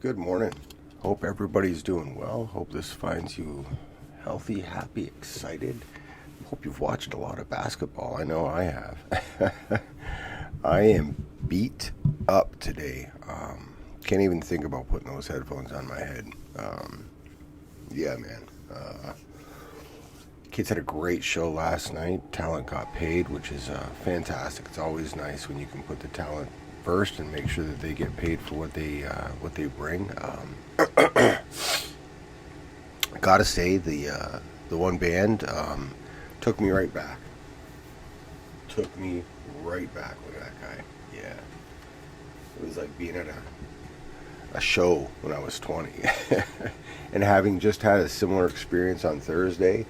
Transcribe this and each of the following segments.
Good morning. Hope everybody's doing well. Hope this finds you healthy, happy, excited. Hope you've watched a lot of basketball. I know I have. I am beat up today. Can't even think about putting those headphones on my head. Yeah, man. Kids had a great show last night. Talent got paid, which is fantastic. It's always nice when you can put the talent first and make sure that they get paid for what they bring. Gotta say the one band took me right back. Took me right back. Look at that guy. Yeah, it was like being at a show when I was 20, and having just had a similar experience on Thursday.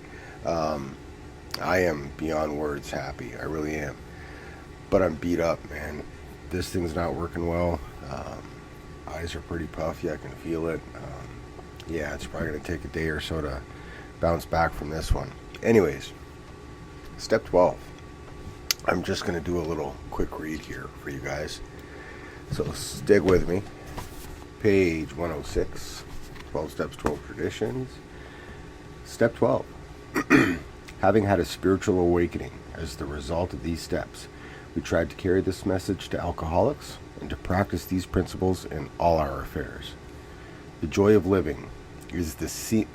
I am beyond words happy. I really am. But I'm beat up, man. This thing's not working well. Eyes are pretty puffy. I can feel it. Yeah, it's probably going to take a day or so to bounce back from this one. Anyways, step 12. I'm just going to do a little quick read here for you guys. So stick with me. Page 106. 12 Steps, 12 Traditions. Step 12. Having had a spiritual awakening as the result of these steps, we tried to carry this message to alcoholics and to practice these principles in all our affairs. The joy of living is the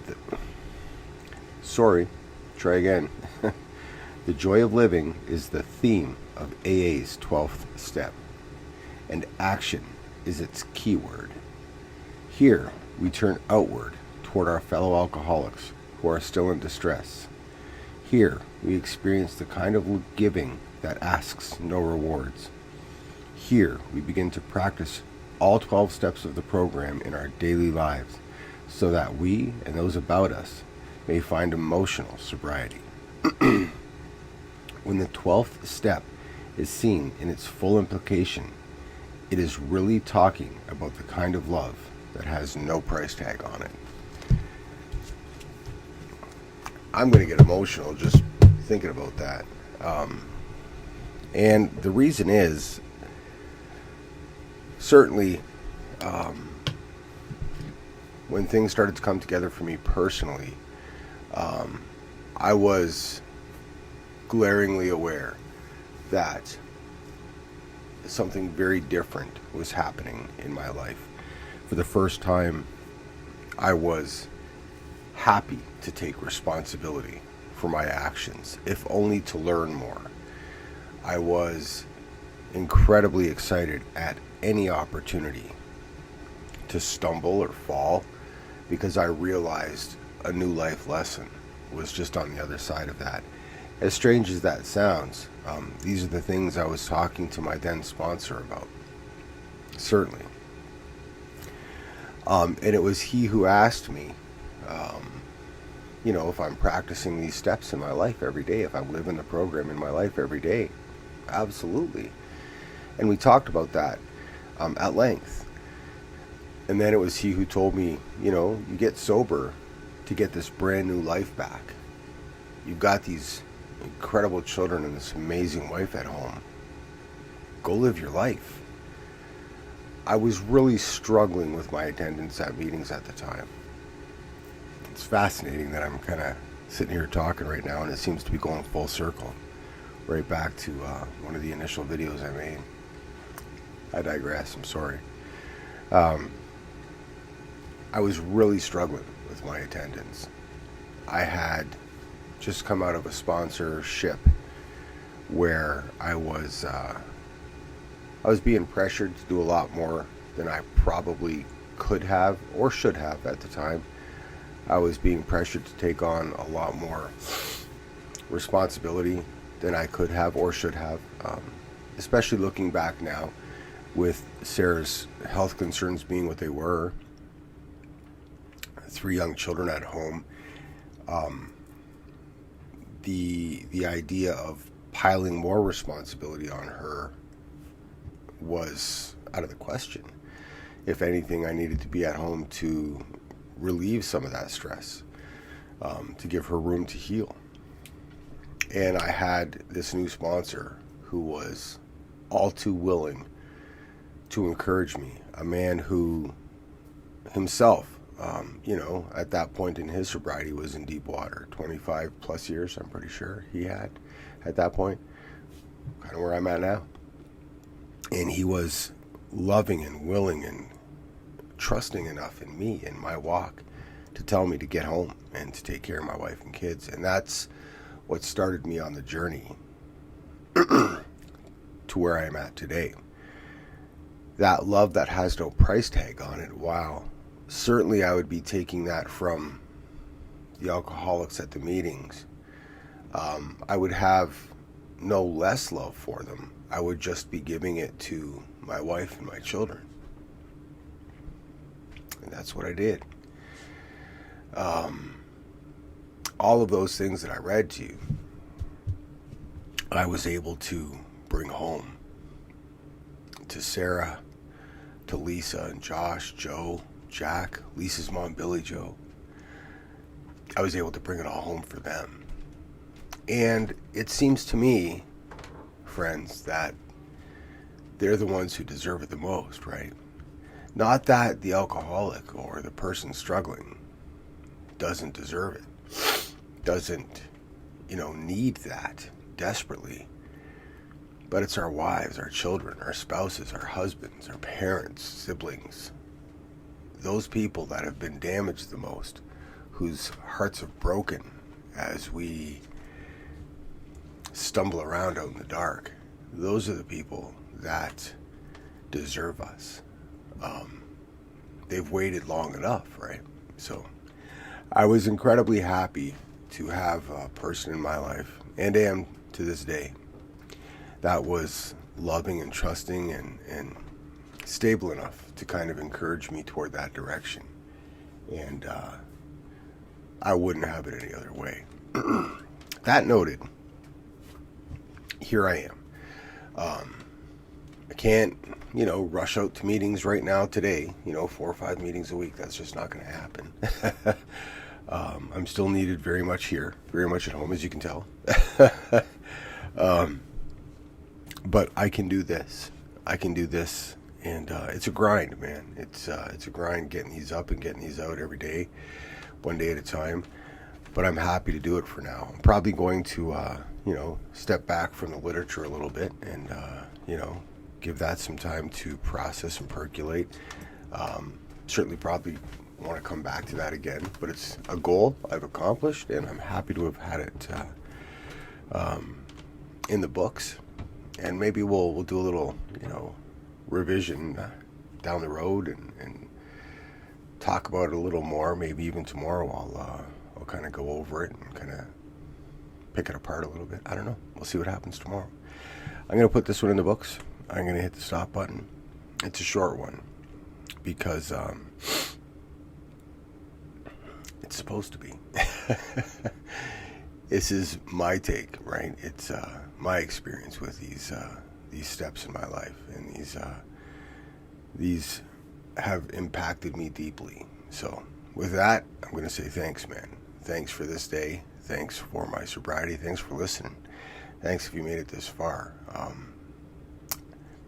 The joy of living is the theme of A.A.'s 12th step, and action is its keyword. Here, we turn outward toward our fellow alcoholics who are still in distress. Here, we experience the kind of giving that asks no rewards. Here, we begin to practice all 12 steps of the program in our daily lives so that we and those about us may find emotional sobriety. When the 12th step is seen in its full implication, it is really talking about the kind of love that has no price tag on it. I'm going to get emotional just thinking about that. And the reason is, certainly, when things started to come together for me personally, I was glaringly aware that something very different was happening in my life. For the first time, I was happy to take responsibility for my actions, if only to learn more. I was incredibly excited at any opportunity to stumble or fall because I realized a new life lesson was just on the other side of that. As strange as that sounds, these are the things I was talking to my then sponsor about. Certainly. And it was he who asked me, if I'm practicing these steps in my life every day, if I'm living the program in my life every day. Absolutely. And we talked about that at length. And then it was he who told me, you get sober to get this brand new life back. You've got these incredible children and this amazing wife at home. Go live your life. I was really struggling with my attendance at meetings at the time. It's fascinating that I'm kind of sitting here talking right now and it seems to be going full circle. Right back to one of the initial videos I made. I digress, I'm sorry. I was really struggling with my attendance. I had just come out of a sponsorship where I was being pressured to do a lot more than I probably could have or should have at the time. I was being pressured to take on a lot more responsibility than I could have or should have, especially looking back now with Sarah's health concerns being what they were, 3 young children at home. The idea of piling more responsibility on her was out of the question. If anything, I needed to be at home to relieve some of that stress, to give her room to heal. And I had this new sponsor who was all too willing to encourage me, a man who himself, at that point in his sobriety was in deep water. 25 plus years, I'm pretty sure he had at that point, kind of where I'm at now. And he was loving and willing and trusting enough in me and my walk to tell me to get home and to take care of my wife and kids. And that's what started me on the journey to where I'm at today. That love that has no price tag on it, wow. Certainly I would be taking that from the alcoholics at the meetings. I would have no less love for them. I would just be giving it to my wife and my children. And that's what I did. All of those things that I read to you, I was able to bring home to Sarah, to Lisa and Josh, Joe, Jack, Lisa's mom, Billy Joe. I was able to bring it all home for them. And it seems to me, friends, that they're the ones who deserve it the most, right? Not that the alcoholic or the person struggling doesn't deserve it, doesn't, need that desperately. But it's our wives, our children, our spouses, our husbands, our parents, siblings, those people that have been damaged the most, whose hearts have broken as we stumble around out in the dark. Those are the people that deserve us. They've waited long enough, right? So I was incredibly happy to have a person in my life, and am to this day, that was loving and trusting and stable enough to kind of encourage me toward that direction. And I wouldn't have it any other way. That noted, here I am. I can't, rush out to meetings right now today, 4 or 5 meetings a week. That's just not going to happen. I'm still needed very much here, very much at home, as you can tell. But I can do this. And it's a grind, man. It's a grind getting these up and getting these out every day, one day at a time. But I'm happy to do it for now. I'm probably going to, step back from the literature a little bit and, give that some time to process and percolate. Certainly probably want to come back to that again, but it's a goal I've accomplished, and I'm happy to have had it in the books. And maybe we'll do a little, revision down the road and talk about it a little more. Maybe even tomorrow I'll kind of go over it and kind of pick it apart a little bit. I don't know. We'll see what happens tomorrow. I'm going to put this one in the books. I'm going to hit the stop button. It's a short one because it's supposed to be. This is my take, right? It's my experience with these steps in my life, and these have impacted me deeply. So with that, I'm going to say thanks, man. Thanks for this day. Thanks for my sobriety. Thanks for listening. Thanks if you made it this far.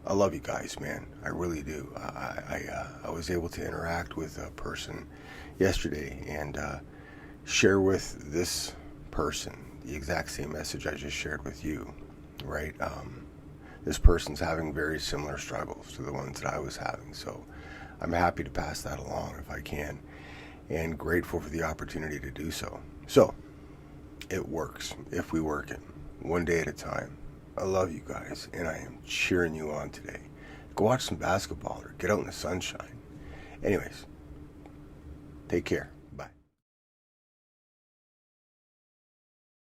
I love you guys, man. I really do. I was able to interact with a person yesterday and share with this person the exact same message I just shared with you, right? This person's having very similar struggles to the ones that I was having, so I'm happy to pass that along if I can, and grateful for the opportunity to do so. So it works if we work it one day at a time. I love you guys, and I am cheering you on today. Go watch some basketball or get out in the sunshine. Anyways, take care.